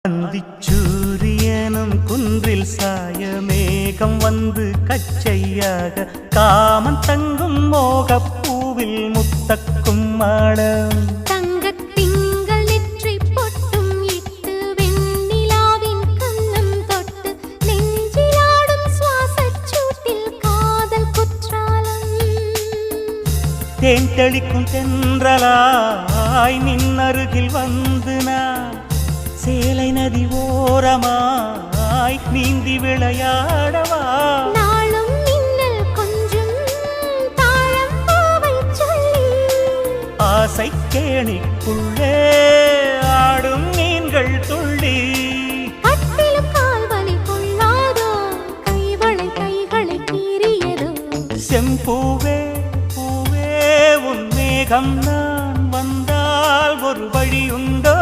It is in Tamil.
அந்திச்சூரியனும் குன்றில் சாய மேகம் வந்து கச்சையாக காமன் தங்கும் மோகப்பூவில் முத்தக்கும் மாடம் தங்கத்திங்கள் நெற்றி பொட்டும் இட்டு வெண்ணிலாவின் கண்ணம் தொட்டு நெஞ்சிலாடும் சுவாசச் சூட்டில் காதல் குற்றாலம் தேன் தெளிக்கும் தென்றலாய் நின்னருகில் வந்து நான் சேலை நதி ஓரமாய் நீந்தி விளையாடவா நாளும் மின்னல் கொஞ்சம் தாழம் பூவை சொல்லி ஆசை கேணிக்குள்ளே ஆடும் மீன்கள் துள்ளி கட்டிலும் கால்வலி கொள்ளாதோ கைகளை கீறியதோ செம்பூவே பூவே உன் மேகம் நான் வந்தால் ஒரு வழி உண்டோ